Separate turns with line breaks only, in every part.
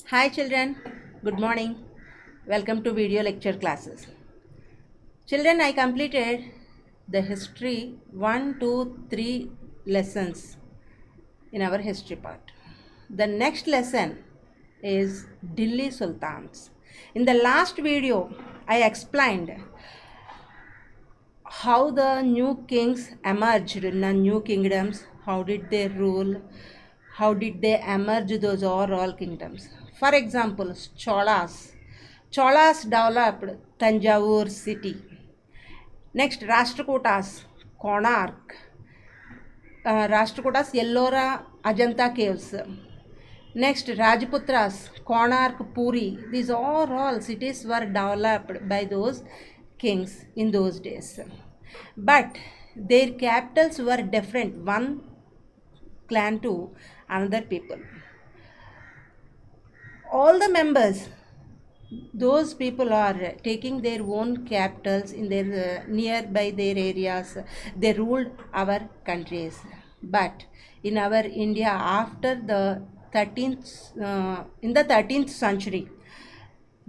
Hi children, good morning. Welcome to video lecture classes. Children, I completed the history 1, 2, 3 lessons in our history part. The next lesson is Delhi Sultans. In the last video, I explained how the new kings emerged in the new kingdoms, how did they rule, how did they emerge those overall kingdoms. For example, Cholas developed Tanjavur city. Next, Rashtrakutas, Konark, Rashtrakutas, Ellora, Ajanta caves. Next, Rajputras, Konark, Puri. These are all cities were developed by those kings in those days. But their capitals were different, one clan to another people. All the members, those people are taking their own capitals in their nearby their areas. They ruled our countries. But in our India, after the 13th century,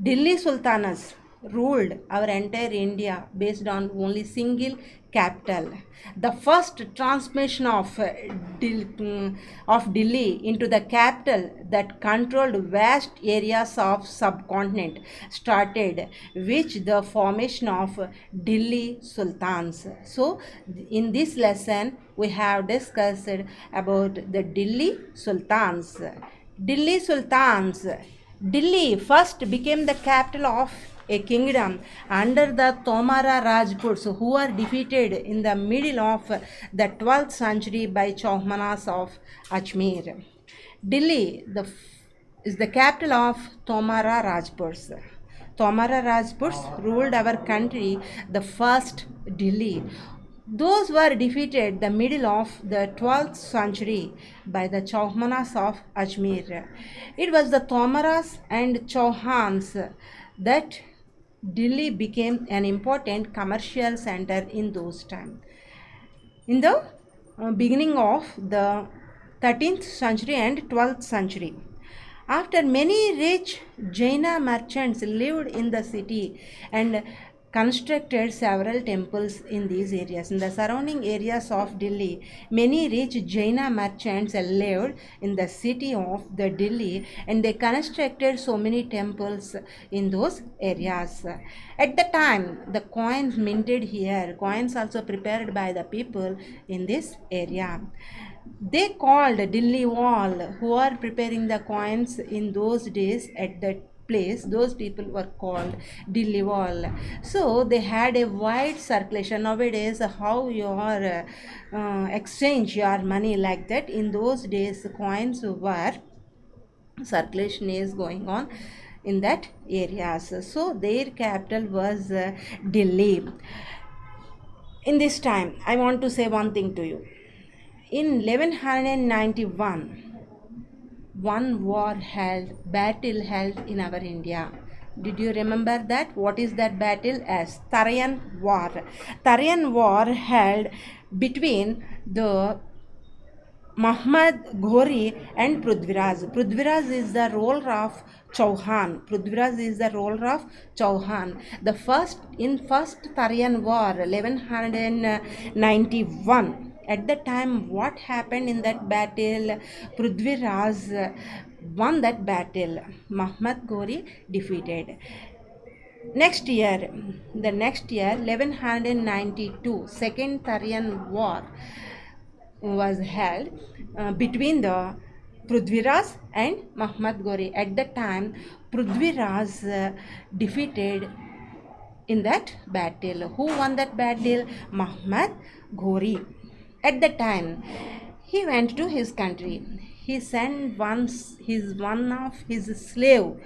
Delhi Sultanas ruled our entire India based on only single capital. The first transmission of Delhi into the capital that controlled vast areas of subcontinent started, which the formation of Delhi Sultans. So, in this lesson, we have discussed about the Delhi Sultans. Delhi Sultans. Delhi first became the capital of a kingdom under the Tomara Rajputs, who were defeated in the middle of the 12th century by Chauhanas of Ajmer. Delhi is the capital of Tomara Rajputs. Tomara Rajputs ruled our country, the first Delhi. Those were defeated the middle of the 12th century by the Chauhanas of Ajmer. It was the Tomaras and Chauhans that Delhi became an important commercial center in those times. In the beginning of the 13th century and 12th century, after many rich Jaina merchants lived in the city and constructed several temples in these areas. In the surrounding areas of Delhi, many rich Jaina merchants lived in the city of the Delhi and they constructed so many temples in those areas. At the time, the coins minted here, coins also prepared by the people in this area. They called Delhi Wall, who are preparing the coins in those days at that place. Those people were called Delhi Wall. So they had a wide circulation. Nowadays, how you are exchange your money like that. In those days, coins were circulation is going on in that areas. So their capital was Delhi. In this time, I want to say one thing to you. In 1191, one battle held in our India. Did you remember that? What is that battle? As Tarayan War. Tarayan War held between the Muhammad Ghori and Prithviraj. Prithviraj is the ruler of Chauhan. Prithviraj is the ruler of Chauhan. The first Tarayan War, 1191. At the time, what happened in that battle? Prithviraj won that battle. Muhammad Ghori defeated. The next year, 1192, Second Tarayan War was held between the Prithviraj and Muhammad Ghori. At that time, Prithviraj defeated in that battle. Who won that battle? Muhammad Ghori. At that time, he went to his country. He sent one of his slave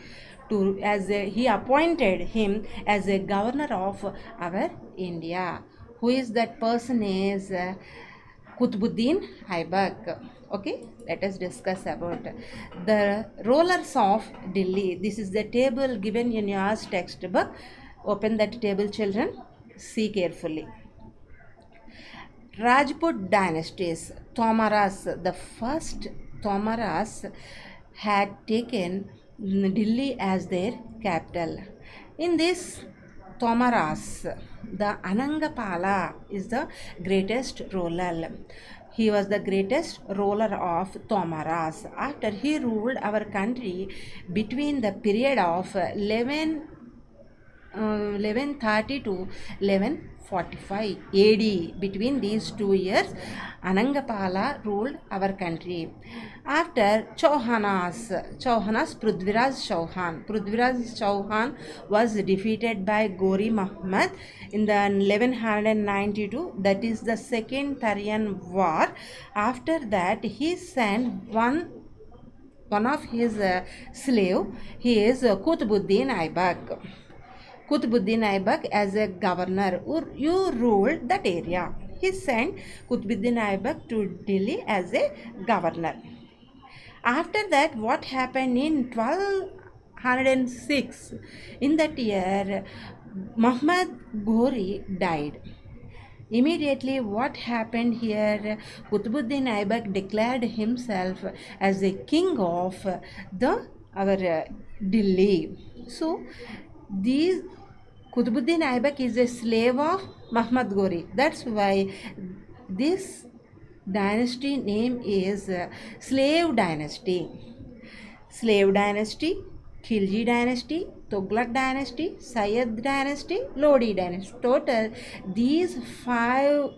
he appointed him as a governor of our India. Who is that person? Is Qutbuddin Aibak. Okay, let us discuss about the rulers of Delhi. This is the table given in your textbook. Open that table, children. See carefully. Rajput dynasties, Tomaras, the first Tomaras had taken Delhi as their capital. In this Tomaras, the Anangapala is the greatest ruler. He was the greatest ruler of Tomaras. After he ruled our country between the period of 1130 to 1145 AD. Between these 2 years, Anangapala ruled our country. After Chauhanas Prithviraj Chauhan was defeated by Gori Muhammad in the 1192. That is the Second Tarian War. After that, he sent one of his slave. He is Qutbuddin Aibak. Qutbuddin Aibak as a governor. You ruled that area. He sent Qutbuddin Aibak to Delhi as a governor. After that, what happened in 1206? In that year, Muhammad Ghori died. Immediately, what happened here? Qutbuddin Aibak declared himself as the king of our Delhi. So, these Qutbuddin Aibak is a slave of Muhammad Ghori. That's why this dynasty name is Slave Dynasty. Slave Dynasty, Khilji Dynasty, Tughlaq Dynasty, Sayyid Dynasty, Lodi Dynasty. Total, these 5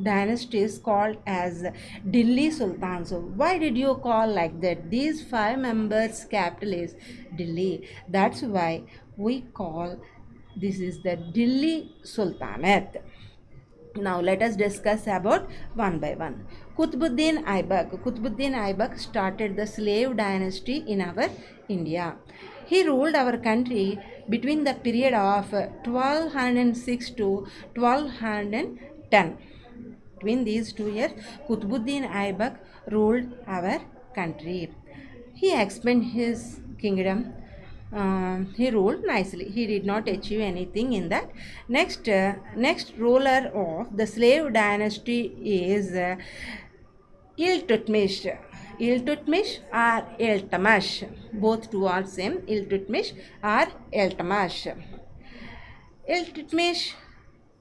dynasties called as Delhi Sultan. So why did you call like that? These 5 members' capital is Delhi. That's why we call this is the Delhi Sultanate. Now let us discuss about one by one. Qutbuddin Aibak started the slave dynasty in our India. He ruled our country between the period of 1206 to 1210. Between these 2 years, Qutbuddin Aibak ruled our country. He expanded his kingdom. He ruled nicely. He did not achieve anything in that. Next ruler of the slave dynasty is Iltutmish. Iltutmish or Iltamash. Both two are same. Iltutmish or Iltamash. Iltutmish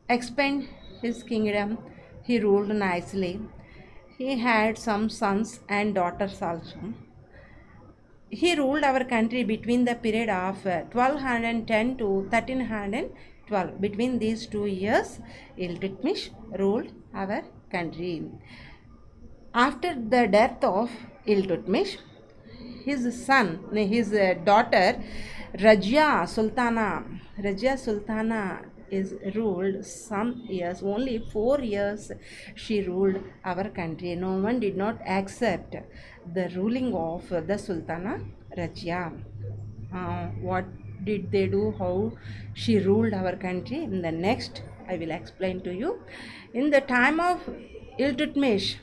expanded his kingdom. He ruled nicely. He had some sons and daughters also. He ruled our country between the period of 1210 to 1312. Between these 2 years, Iltutmish ruled our country. After the death of Iltutmish, his daughter Rajia Sultana is ruled some years, only 4 years she ruled our country. No one did not accept the ruling of the Sultana Rajia. What did they do? How she ruled our country? In the next, I will explain to you. In the time of Iltutmish,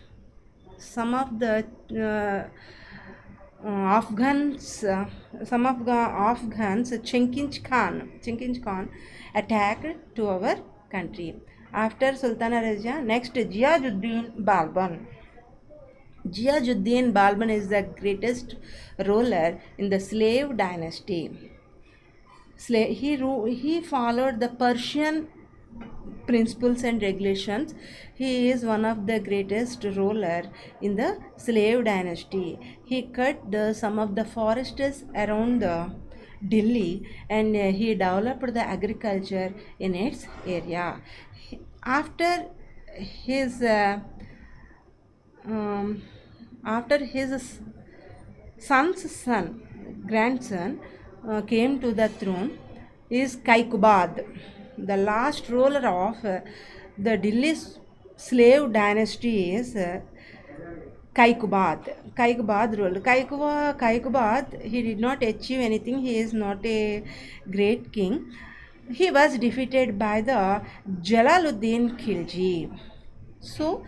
some of the Afghans, Chingiz Khan attacked to our country. After Sultana Razia, next Ziauddin Balban is the greatest ruler in the slave dynasty. He followed the Persian principles and regulations. He is one of the greatest ruler in the slave dynasty. He cut some of the forests around Delhi, and he developed the agriculture in its area. After his grandson came to the throne is Kaikubad, the last ruler of the Delhi slave dynasty is Kaikubad ruled. Kaikubad, he did not achieve anything. He is not a great king. He was defeated by the Jalaluddin Khilji. So,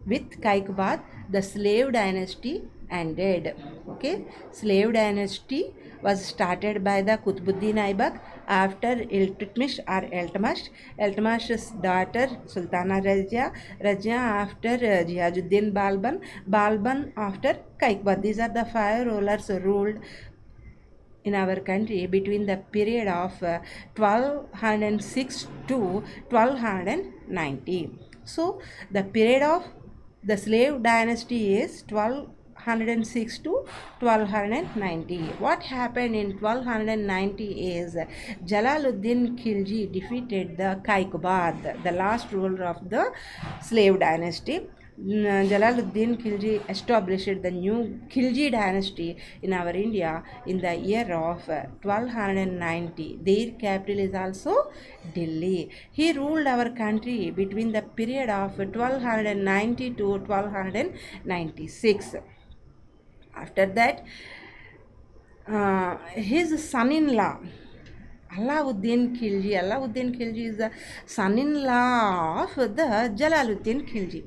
with Kaikubad, the slave dynasty ended. Okay, slave dynasty was started by the Qutbuddin Aibak after Iltutmish's daughter Sultana Razia after Ziauddin Balban after Kaikbad. These are the five rulers who ruled in our country between the period of 1206 to 1290. So the period of the slave dynasty is 1206 to 1290. What happened in 1290 is Jalaluddin Khilji defeated the Kaikubad, the last ruler of the slave dynasty. Jalaluddin Khilji established the new Khilji dynasty in our India in the year of 1290. Their capital is also Delhi. He ruled our country between the period of 1290 to 1296. After that, his son-in-law Alauddin Khilji is the son-in-law of the Jalaluddin Khilji.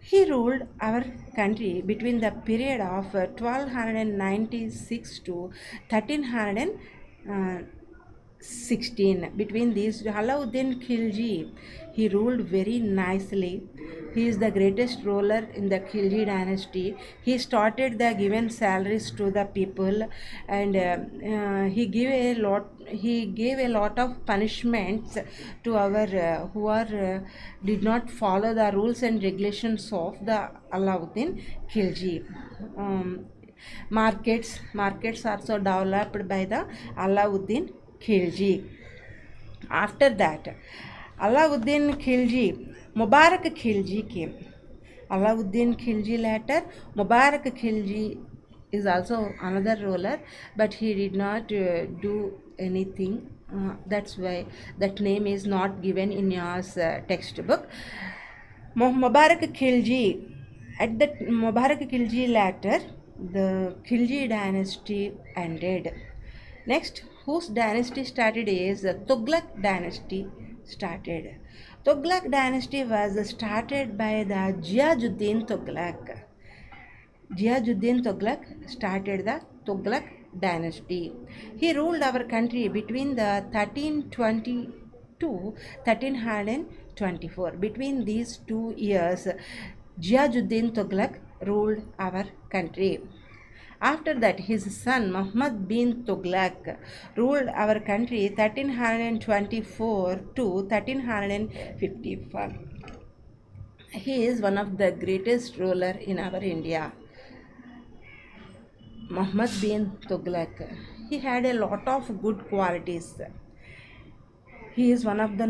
He ruled our country between the period of 1296 to 1316. Between these, Alauddin Khilji, he ruled very nicely. He is the greatest ruler in the Khilji dynasty. He started the given salaries to the people, and he gave a lot of punishments to our who are did not follow the rules and regulations of the Alauddin Khilji. Markets also developed by the Alauddin Khilji. After that, Alauddin Khilji, Mubarak Khilji came. Alauddin Khilji later, Mubarak Khilji is also another ruler, but he did not do anything. That's why that name is not given in your textbook. Mubarak Khilji, at the Mubarak Khilji later, the Khilji dynasty ended. Next, whose dynasty started is the Tughlaq dynasty started. Tughlaq dynasty was started by the Ziauddin Tughlaq. Ziauddin Tughlaq started the Tughlaq dynasty. He ruled our country between the 1320 to 1324. Between these 2 years, Ziauddin Tughlaq ruled our country. After that, his son Muhammad bin Tughlaq ruled our country 1324 to 1351. He is one of the greatest ruler in our India. Muhammad bin Tughlaq. He had a lot of good qualities. He is one of the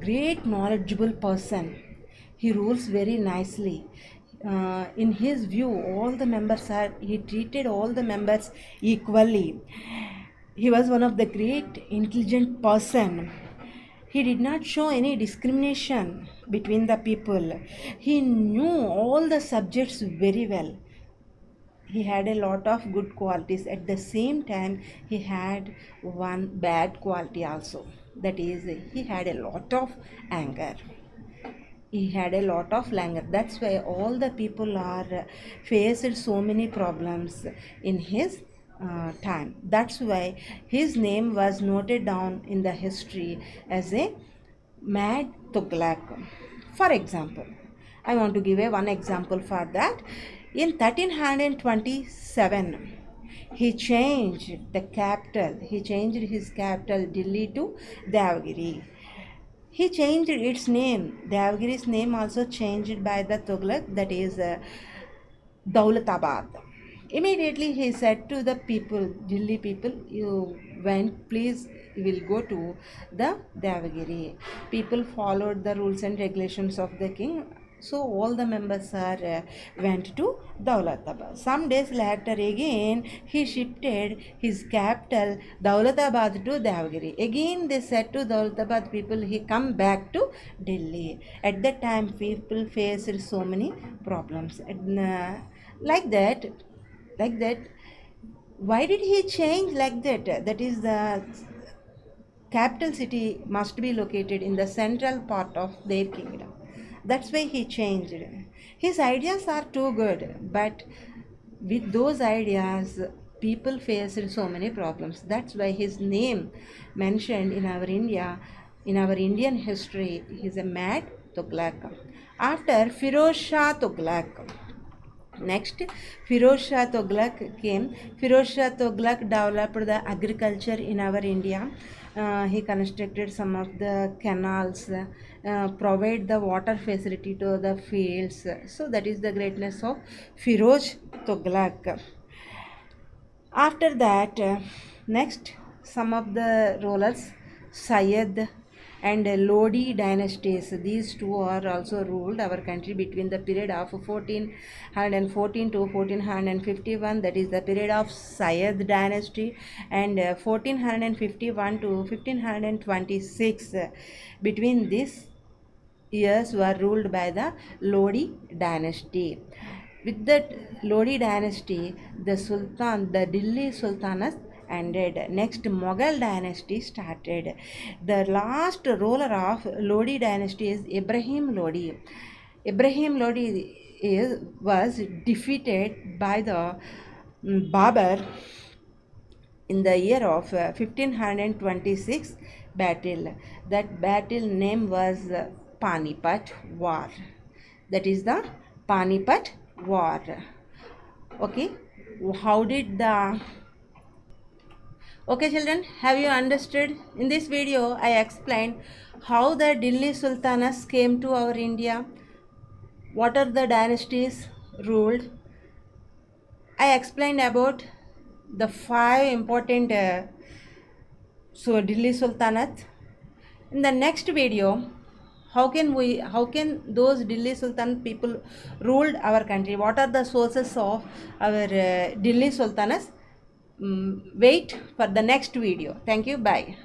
great knowledgeable person. He rules very nicely. In his view, he treated all the members equally. He was one of the great intelligent person. He did not show any discrimination between the people. He knew all the subjects very well. He had a lot of good qualities. At the same time, he had one bad quality also. That is, he had a lot of anger. That's why all the people are faced so many problems in his time. That's why his name was noted down in the history as a Mad Tughlaq. For example, I want to give one example for that. In 1327, he changed his capital Delhi to Devagiri. He changed its name. Devagiri's name also changed by the Tughlaq, that is Daulatabad. Immediately he said to the people, Delhi people, please, you will go to the Devagiri. People followed the rules and regulations of the king. So all the members went to Daulatabad. Some days later again he shifted his capital Daulatabad to Devagiri. Again they said to Daulatabad people, he come back to Delhi. At that time people faced so many problems. Like that, why did he change like that? That is, the capital city must be located in the central part of their kingdom. That's why he changed. His ideas are too good, but with those ideas, people faced so many problems. That's why his name mentioned in our India, in our Indian history, he's a mad Tughlaq. After Firoz Shah Tughlaq, next, Firoz Shah Tughlaq came. Firoz Shah Tughlaq developed the agriculture in our India. He constructed some of the canals, provide the water facility to the fields. So that is the greatness of Firoz Tughlaq. After that, next, some of the rulers, Syed and Lodi dynasties. These two are also ruled our country between the period of 1414 to 1451. That is the period of Syed dynasty, and 1451 to 1526. Between these years were ruled by the Lodi dynasty. With that Lodi dynasty, the Delhi Sultanate ended. Next, Mughal dynasty started. The last ruler of Lodi dynasty is Ibrahim Lodi. Ibrahim Lodi was defeated by the Babur in the year of 1526 battle. That battle name was Panipat War. That is the Panipat War. Okay, how did the okay children, have you understood? In this video I explained how the Delhi Sultanates came to our India, what are the dynasties ruled. I explained about the 5 important Delhi Sultanate. In the next video, how can those Delhi Sultan people ruled our country? What are the sources of our Delhi Sultanates? Wait for the next video. Thank you. Bye.